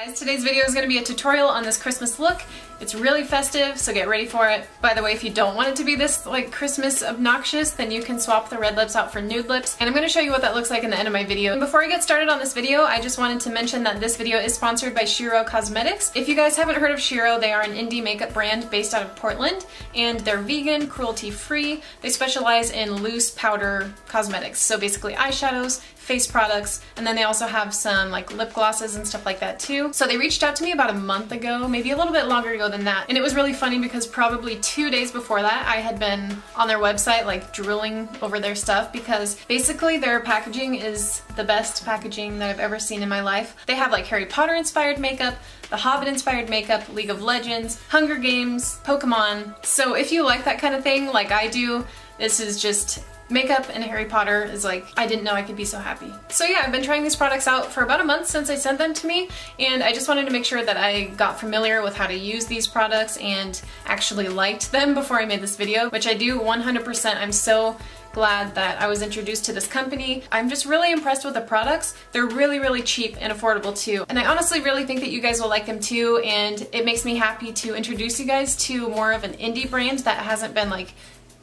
Guys, today's video is going to be a tutorial on this Christmas look. It's really festive, so get ready for it. By the way, if you don't want it to be this like Christmas obnoxious, then you can swap the red lips out for nude lips. And I'm going to show you what that looks like in the end of my video. And before I get started on this video, I just wanted to mention that this video is sponsored by Shiro Cosmetics. If you guys haven't heard of Shiro, they are an indie makeup brand based out of Portland, and they're vegan, cruelty-free. They specialize in loose powder cosmetics, so basically eyeshadows, face products, and then they also have some like lip glosses and stuff like that too. So they reached out to me about a month ago, maybe a little bit longer ago than that, and it was really funny because probably 2 days before that I had been on their website like drooling over their stuff, because basically their packaging is the best packaging that I've ever seen in my life. They have like Harry Potter inspired makeup, The Hobbit inspired makeup, League of Legends, Hunger Games, Pokemon. So if you like that kind of thing like I do, this is just makeup, and Harry Potter is like, I didn't know I could be so happy. So yeah, I've been trying these products out for about a month since I sent them to me, and I just wanted to make sure that I got familiar with how to use these products and actually liked them before I made this video, which I do 100%. I'm so glad that I was introduced to this company. I'm just really impressed with the products. They're really, really cheap and affordable too. And I honestly really think that you guys will like them too, and it makes me happy to introduce you guys to more of an indie brand that hasn't been like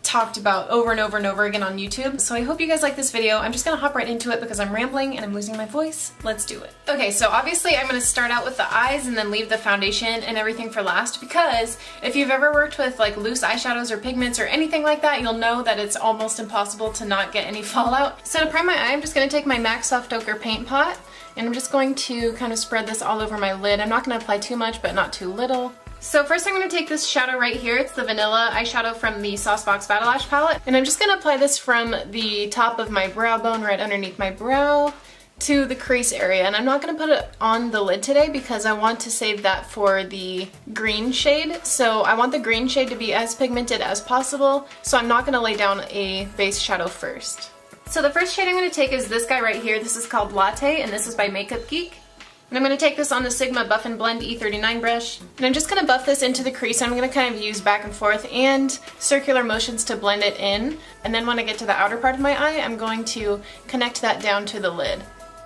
talked about over and over and over again on YouTube. So I hope you guys like this video. I'm just gonna hop right into it because I'm rambling and I'm losing my voice. Let's do it. Okay, so obviously I'm gonna start out with the eyes and then leave the foundation and everything for last, because if you've ever worked with like loose eyeshadows or pigments or anything like that, you'll know that it's almost impossible to not get any fallout. So to prime my eye, I'm just gonna take my MAC Soft Ochre paint pot, and I'm just going to kind of spread this all over my lid. I'm not gonna apply too much, but not too little. So first I'm going to take this shadow right here. It's the vanilla eyeshadow from the Saucebox Battle Lash palette, and I'm just going to apply this from the top of my brow bone right underneath my brow to the crease area. And I'm not going to put it on the lid today because I want to save that for the green shade. So I want the green shade to be as pigmented as possible, so I'm not going to lay down a base shadow first. So the first shade I'm going to take is this guy right here. This is called Latte, and this is by Makeup Geek. And I'm going to take this on the Sigma Buff and Blend E39 brush, and I'm just going to buff this into the crease. I'm going to kind of use back and forth and circular motions to blend it in, and then when I get to the outer part of my eye, I'm going to connect that down to the lid.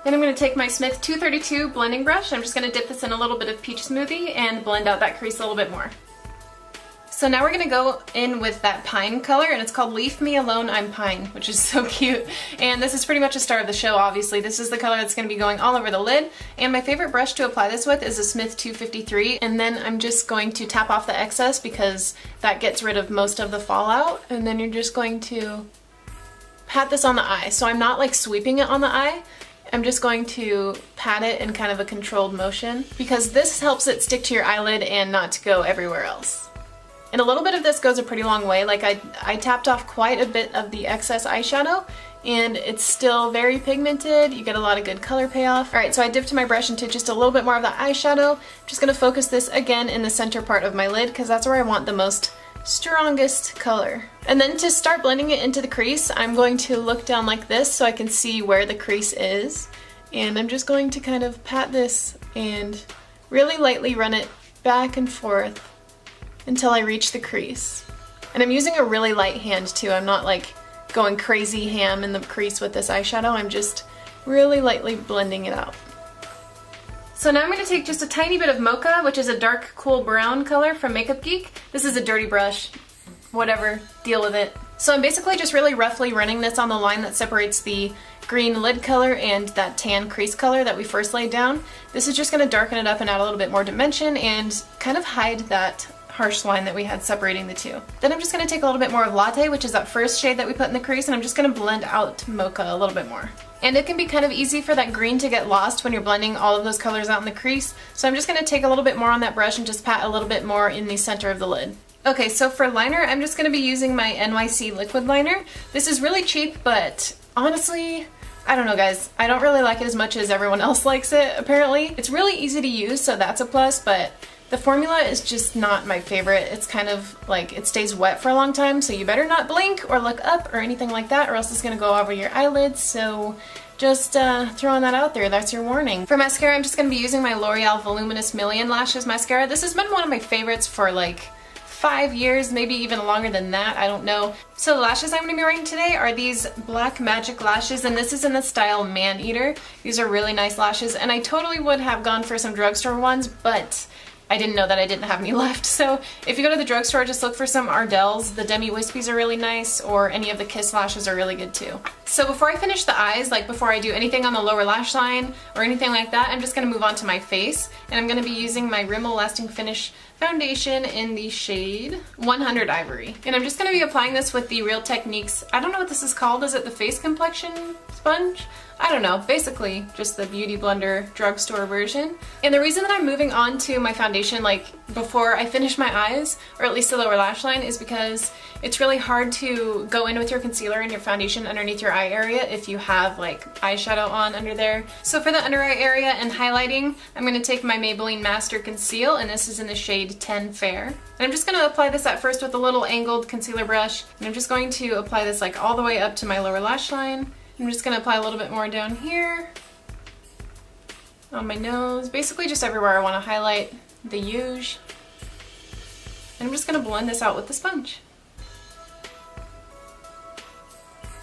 Then I'm going to take my Smith 232 blending brush. I'm just going to dip this in a little bit of peach smoothie and blend out that crease a little bit more. So now we're going to go in with that pine color, and it's called Leave Me Alone, I'm Pine, which is so cute. And this is pretty much a star of the show, obviously. This is the color that's going to be going all over the lid. And my favorite brush to apply this with is a Smith 253. And then I'm just going to tap off the excess because that gets rid of most of the fallout. And then you're just going to pat this on the eye. So I'm not like sweeping it on the eye. I'm just going to pat it in kind of a controlled motion, because this helps it stick to your eyelid and not to go everywhere else. And a little bit of this goes a pretty long way. Like I tapped off quite a bit of the excess eyeshadow, and it's still very pigmented. You get a lot of good color payoff. Alright, so I dipped my brush into just a little bit more of the eyeshadow. I'm just going to focus this again in the center part of my lid because that's where I want the most strongest color. And then to start blending it into the crease, I'm going to look down like this so I can see where the crease is. And I'm just going to kind of pat this and really lightly run it back and forth until I reach the crease. And I'm using a really light hand too. I'm not like going crazy ham in the crease with this eyeshadow. I'm just really lightly blending it out. So now I'm going to take just a tiny bit of Mocha, which is a dark cool brown color from Makeup Geek. This is a dirty brush. Whatever, deal with it. So I'm basically just really roughly running this on the line that separates the green lid color and that tan crease color that we first laid down. This is just going to darken it up and add a little bit more dimension and kind of hide that harsh line that we had separating the two. Then I'm just going to take a little bit more of Latte, which is that first shade that we put in the crease, and I'm just going to blend out Mocha a little bit more. And it can be kind of easy for that green to get lost when you're blending all of those colors out in the crease, so I'm just going to take a little bit more on that brush and just pat a little bit more in the center of the lid. Okay, so for liner, I'm just going to be using my NYC liquid liner. This is really cheap, but honestly, I don't know guys, I don't really like it as much as everyone else likes it, apparently. It's really easy to use, so that's a plus, but the formula is just not my favorite. It's kind of like, it stays wet for a long time, so you better not blink or look up or anything like that, or else it's going to go over your eyelids, so just throwing that out there, that's your warning. For mascara, I'm just going to be using my L'Oreal Voluminous Million Lashes Mascara. This has been one of my favorites for like 5 years, maybe even longer than that, I don't know. So the lashes I'm going to be wearing today are these Black Magic lashes, and this is in the style Man Eater. These are really nice lashes, and I totally would have gone for some drugstore ones, but I didn't know that I didn't have any left. So if you go to the drugstore, just look for some Ardell's. The Demi Wispies are really nice, or any of the Kiss lashes are really good too. So before I finish the eyes, like before I do anything on the lower lash line or anything like that, I'm just going to move on to my face, and I'm going to be using my Rimmel Lasting Finish foundation in the shade 100 Ivory. And I'm just going to be applying this with the Real Techniques, I don't know what this is called, is it the face complexion sponge? I don't know, basically just the Beauty Blender drugstore version. And the reason that I'm moving on to my foundation like before I finish my eyes, or at least the lower lash line, is because it's really hard to go in with your concealer and your foundation underneath your eye area if you have like eyeshadow on under there. So for the under eye area and highlighting, I'm going to take my Maybelline Master Conceal, and this is in the shade 10 Fair. And I'm just going to apply this at first with a little angled concealer brush, and I'm just going to apply this like all the way up to my lower lash line. I'm just going to apply a little bit more down here, on my nose, basically just everywhere I want to highlight the huge. And I'm just going to blend this out with the sponge.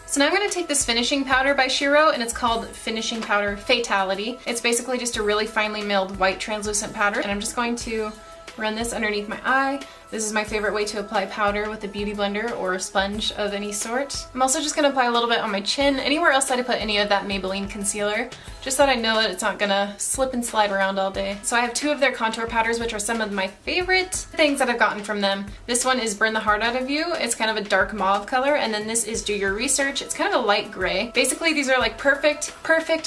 So now I'm going to take this finishing powder by Shiro, and it's called Finishing Powder Fatality. It's basically just a really finely milled white translucent powder, and I'm just going to run this underneath my eye. This is my favorite way to apply powder with a beauty blender or a sponge of any sort. I'm also just going to apply a little bit on my chin, anywhere else that I put any of that Maybelline concealer, just so that I know that it's not going to slip and slide around all day. So I have two of their contour powders, which are some of my favorite things that I've gotten from them. This one is Burn the Heart Out of You. It's kind of a dark mauve color, and then this is Do Your Research. It's kind of a light gray. Basically, these are like perfect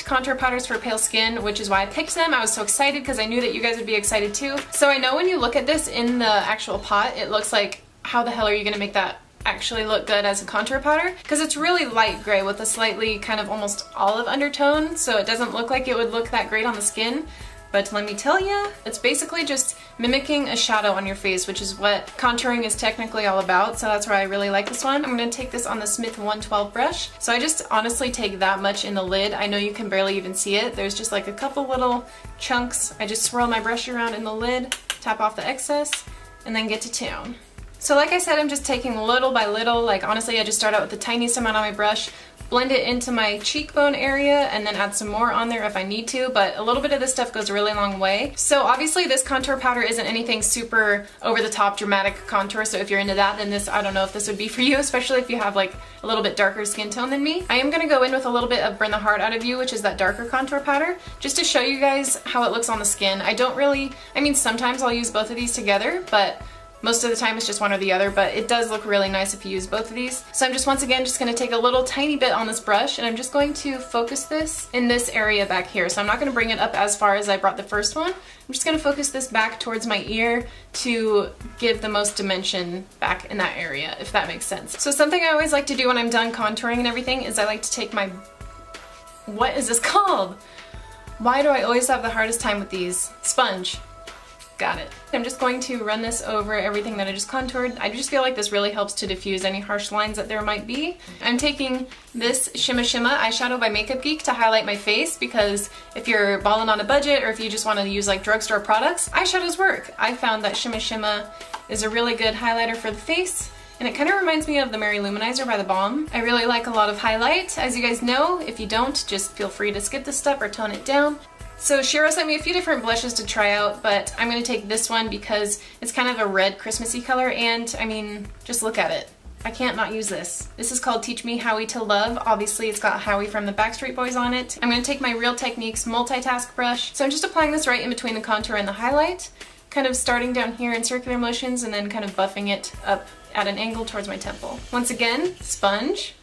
contour powders for pale skin, which is why I picked them. I was so excited because I knew that you guys would be excited too. So I know when you look at this in the actual pot, it looks like, how the hell are you gonna make that actually look good as a contour powder? Because it's really light gray with a slightly kind of almost olive undertone, so it doesn't look like it would look that great on the skin. But let me tell you, it's basically just mimicking a shadow on your face, which is what contouring is technically all about, so that's why I really like this one. I'm going to take this on the Smith 112 brush. So I just honestly take that much in the lid. I know you can barely even see it. There's just like a couple little chunks. I just swirl my brush around in the lid, tap off the excess, and then get to town. So like I said, I'm just taking little by little, like honestly I just start out with the tiniest amount on my brush, blend it into my cheekbone area, and then add some more on there if I need to, but a little bit of this stuff goes a really long way. So obviously this contour powder isn't anything super over the top dramatic contour, so if you're into that, then this, I don't know if this would be for you, especially if you have like a little bit darker skin tone than me. I am going to go in with a little bit of Burn the Heart Out of You, which is that darker contour powder, just to show you guys how it looks on the skin. I don't really, I mean sometimes I'll use both of these together, but most of the time it's just one or the other, but it does look really nice if you use both of these. So I'm just once again just going to take a little tiny bit on this brush, and I'm just going to focus this in this area back here. So I'm not going to bring it up as far as I brought the first one. I'm just going to focus this back towards my ear to give the most dimension back in that area, if that makes sense. So something I always like to do when I'm done contouring and everything is I like to take my, what is this called? Why do I always have the hardest time with these? Sponge. Got it. I'm just going to run this over everything that I just contoured. I just feel like this really helps to diffuse any harsh lines that there might be. I'm taking this Shimma Shimma eyeshadow by Makeup Geek to highlight my face, because if you're balling on a budget or if you just want to use like drugstore products, eyeshadows work. I found that Shimma Shimma is a really good highlighter for the face, and it kind of reminds me of the Mary Luminizer by The Balm. I really like a lot of highlight, as you guys know. If you don't, just feel free to skip this step or tone it down. So Shiro sent me a few different blushes to try out, but I'm going to take this one because it's kind of a red Christmassy color, and I mean, just look at it. I can't not use this. This is called Teach Me Howie to Love. Obviously it's got Howie from the Backstreet Boys on it. I'm going to take my Real Techniques multitask brush. So I'm just applying this right in between the contour and the highlight, kind of starting down here in circular motions and then kind of buffing it up at an angle towards my temple. Once again, sponge.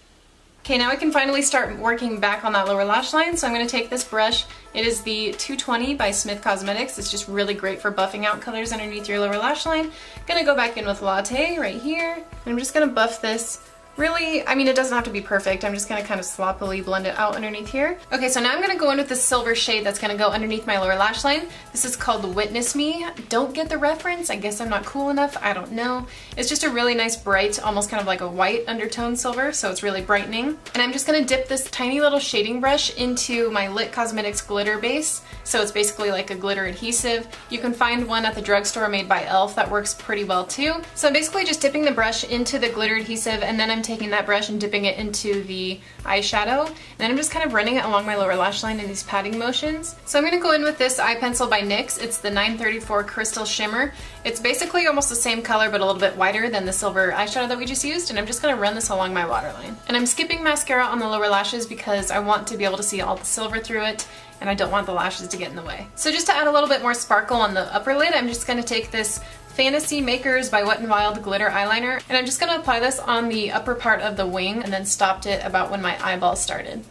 Okay, now I can finally start working back on that lower lash line, so I'm going to take this brush. It is the 220 by Smith Cosmetics. It's just really great for buffing out colors underneath your lower lash line. I'm going to go back in with Latte right here, and I'm just going to buff this really, I mean, it doesn't have to be perfect. I'm just gonna kind of sloppily blend it out underneath here. Okay, so now I'm gonna go in with this silver shade that's gonna go underneath my lower lash line. This is called Witness Me. Don't get the reference. I guess I'm not cool enough. I don't know. It's just a really nice bright, almost kind of like a white undertone silver, so it's really brightening. And I'm just gonna dip this tiny little shading brush into my Lit Cosmetics glitter base. So it's basically like a glitter adhesive. You can find one at the drugstore made by e.l.f. that works pretty well too. So I'm basically just dipping the brush into the glitter adhesive, and then I'm taking that brush and dipping it into the eyeshadow. And then I'm just kind of running it along my lower lash line in these patting motions. So I'm gonna go in with this eye pencil by NYX. It's the 934 Crystal Shimmer. It's basically almost the same color but a little bit whiter than the silver eyeshadow that we just used, and I'm just gonna run this along my waterline. And I'm skipping mascara on the lower lashes because I want to be able to see all the silver through it, and I don't want the lashes to get in the way. So just to add a little bit more sparkle on the upper lid, I'm just gonna take this Fantasy Makers by Wet n Wild glitter eyeliner, and I'm just gonna apply this on the upper part of the wing and then stopped it about when my eyeball started.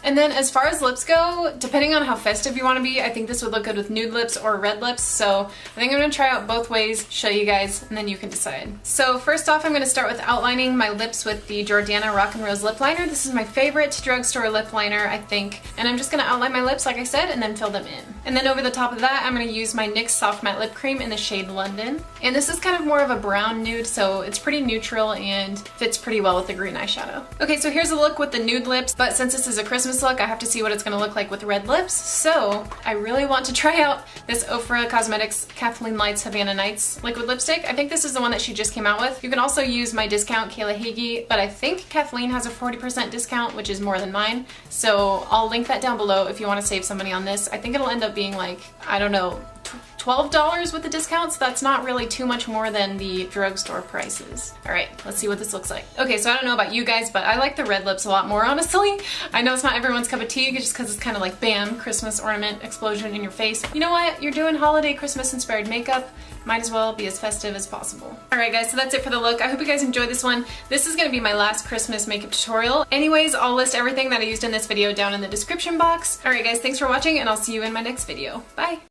And then as far as lips go, depending on how festive you want to be, I think this would look good with nude lips or red lips. So I think I'm going to try out both ways, show you guys, and then you can decide. So first off, I'm going to start with outlining my lips with the Jordana Rock and Rose lip liner. This is my favorite drugstore lip liner, I think. And I'm just going to outline my lips, like I said, and then fill them in. And then over the top of that, I'm going to use my NYX Soft Matte Lip Cream in the shade London. And this is kind of more of a brown nude, so it's pretty neutral and fits pretty well with the green eyeshadow. Okay, so here's a look with the nude lips, but since this is a Christmas look, I have to see what it's going to look like with red lips. So I really want to try out this Ofra Cosmetics Kathleen Lights Havana Nights liquid lipstick. I think this is the one that she just came out with. You can also use my discount Kayla Hagee, but I think Kathleen has a 40% discount, which is more than mine. So I'll link that down below if you want to save some money on this. I think it'll end up being like, I don't know, $12 with the discounts. That's not really too much more than the drugstore prices. All right, let's see what this looks like. Okay, so I don't know about you guys, but I like the red lips a lot more, honestly. I know it's not everyone's cup of tea just because it's kind of like bam, Christmas ornament explosion in your face. You know what? You're doing holiday Christmas inspired makeup. Might as well be as festive as possible. Alright guys, so that's it for the look. I hope you guys enjoyed this one. This is going to be my last Christmas makeup tutorial. Anyways, I'll list everything that I used in this video down in the description box. Alright guys, thanks for watching, and I'll see you in my next video. Bye!